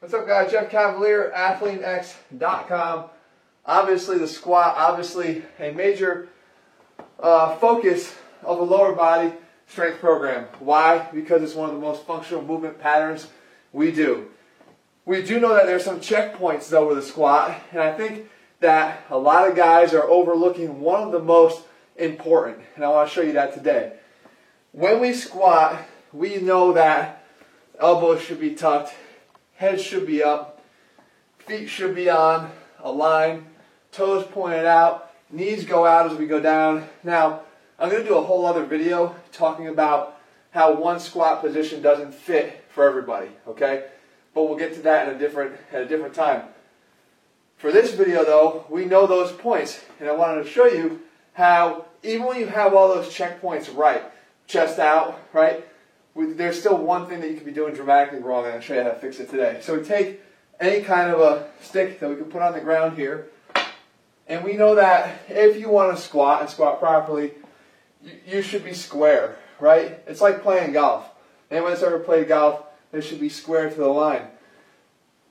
What's up, guys? Jeff Cavalier, AthleanX.com. Obviously, the squat, obviously a major focus of the lower body strength program. Why? Because it's one of the most functional movement patterns we do. We do know that there's some checkpoints, though, with the squat, and I think that a lot of guys are overlooking one of the most important, and I want to show you that today. When we squat, we know that elbows should be tucked, head should be up, feet should be on a line, toes pointed out, knees go out as we go down. Now, I'm going to do a whole other video talking about how one squat position doesn't fit for everybody, okay? But we'll get to that at a different time. For this video, though, we know those points, and I wanted to show you how even when you have all those checkpoints right, chest out, right, there's still one thing that you could be doing dramatically wrong, and I'll show you how to fix it today. So we take any kind of a stick that we can put on the ground here, and we know that if you want to squat and squat properly, you should be square, right? It's like playing golf. Anyone that's ever played golf, they should be square to the line.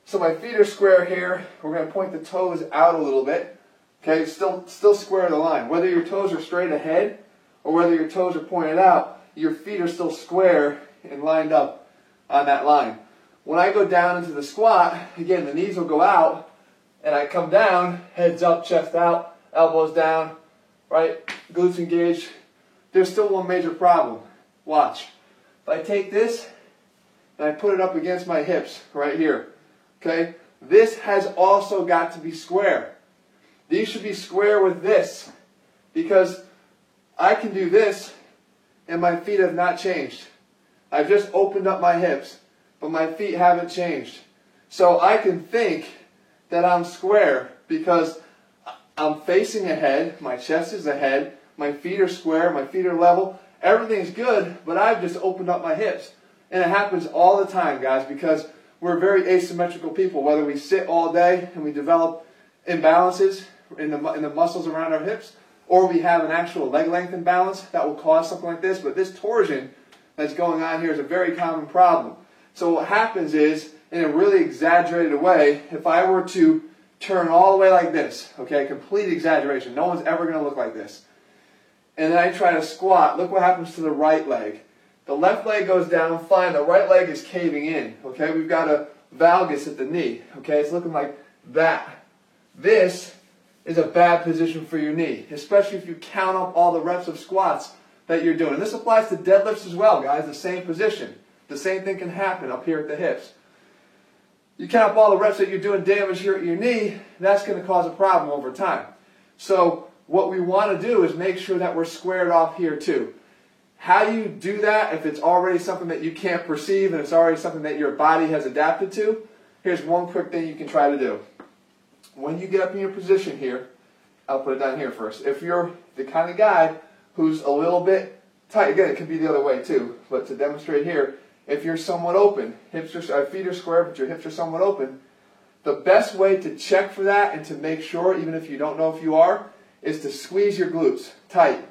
So my feet are square here. We're going to point the toes out a little bit. Okay, still square to the line. Whether your toes are straight ahead or whether your toes are pointed out, your feet are still square and lined up on that line. When I go down into the squat, again, the knees will go out, and I come down, heads up, chest out, elbows down, right, glutes engaged. There's still one major problem. Watch. If I take this and I put it up against my hips right here, okay, this has also got to be square. These should be square with this, because I can do this and my feet have not changed. I've just opened up my hips, but my feet haven't changed. So I can think that I'm square because I'm facing ahead, my chest is ahead, my feet are square, my feet are level, everything's good, but I've just opened up my hips. And it happens all the time, guys, because we're very asymmetrical people. Whether we sit all day and we develop imbalances in the muscles around our hips, or we have an actual leg length imbalance that will cause something like this. But this torsion that's going on here is a very common problem. So what happens is, in a really exaggerated way, if I were to turn all the way like this, okay, complete exaggeration, no one's ever going to look like this, and then I try to squat, look what happens to the right leg. The left leg goes down fine, the right leg is caving in, okay? We've got a valgus at the knee, okay? It's looking like that. This is a bad position for your knee, especially if you count up all the reps of squats that you're doing. And this applies to deadlifts as well, guys, the same position. The same thing can happen up here at the hips. You count up all the reps that you're doing damage here at your knee, that's going to cause a problem over time. So what we want to do is make sure that we're squared off here too. How do you do that if it's already something that you can't perceive and it's already something that your body has adapted to? Here's one quick thing you can try to do. When you get up in your position here, I'll put it down here first. If you're the kind of guy who's a little bit tight, again, it could be the other way too, but to demonstrate here, if you're somewhat open, feet are square, but your hips are somewhat open, the best way to check for that and to make sure, even if you don't know if you are, is to squeeze your glutes tight.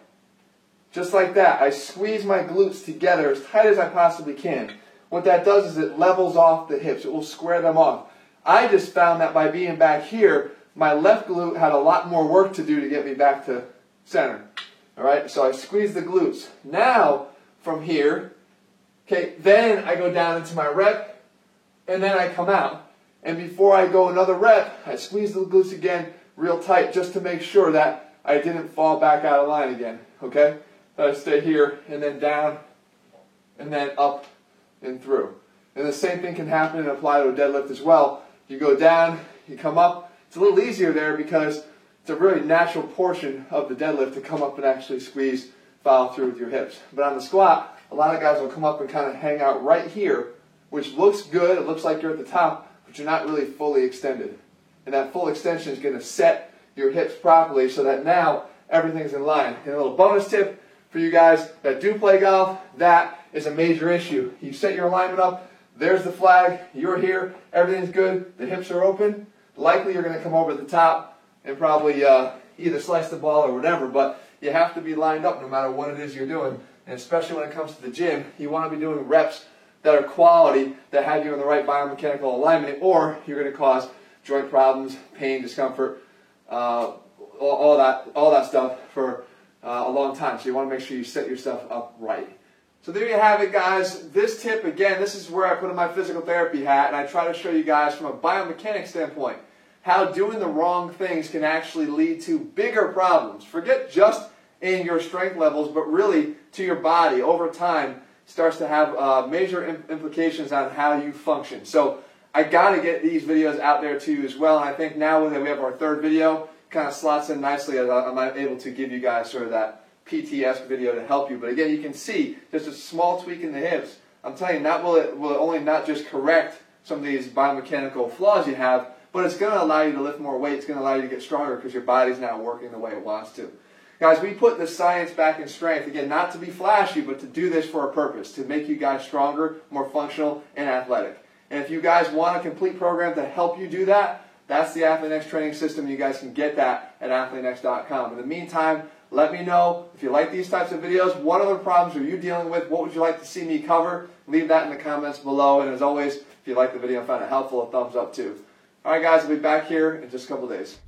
Just like that. I squeeze my glutes together as tight as I possibly can. What that does is it levels off the hips. It will square them off. I just found that by being back here, my left glute had a lot more work to do to get me back to center. All right, so I squeeze the glutes. Now, from here, okay, then I go down into my rep, and then I come out. And before I go another rep, I squeeze the glutes again real tight just to make sure that I didn't fall back out of line again, okay? I stay here, and then down, and then up and through. And the same thing can happen and apply to a deadlift as well. You go down, you come up. It's a little easier there because it's a really natural portion of the deadlift to come up and actually squeeze, follow through with your hips. But on the squat, a lot of guys will come up and kind of hang out right here, which looks good. It looks like you're at the top, but you're not really fully extended. And that full extension is going to set your hips properly so that now everything's in line. And a little bonus tip for you guys that do play golf, that is a major issue. You set your alignment up, there's the flag, you're here, everything's good, the hips are open, likely you're going to come over the top and probably either slice the ball or whatever, but you have to be lined up no matter what it is you're doing. And especially when it comes to the gym, you want to be doing reps that are quality, that have you in the right biomechanical alignment, or you're going to cause joint problems, pain, discomfort, all that stuff for a long time. So you want to make sure you set yourself up right. So there you have it, guys. This tip, again, this is where I put on my physical therapy hat, and I try to show you guys from a biomechanics standpoint how doing the wrong things can actually lead to bigger problems. Forget just in your strength levels, but really to your body over time starts to have major implications on how you function. So I got to get these videos out there to you as well, and I think now that we have our third video, kind of slots in nicely as I'm able to give you guys sort of that PT-esque video to help you. But again, you can see just a small tweak in the hips. I'm telling you, not will it only not just correct some of these biomechanical flaws you have, but it's going to allow you to lift more weight. It's going to allow you to get stronger because your body's now working the way it wants to. Guys, we put the science back in strength, again, not to be flashy, but to do this for a purpose, to make you guys stronger, more functional, and athletic. And if you guys want a complete program to help you do that, that's the AthleanX training system. You guys can get that at AthleanX.com. In the meantime, let me know if you like these types of videos. What other problems are you dealing with? What would you like to see me cover? Leave that in the comments below. And as always, if you like the video and found it helpful, a thumbs up too. All right, guys, I'll be back here in just a couple days.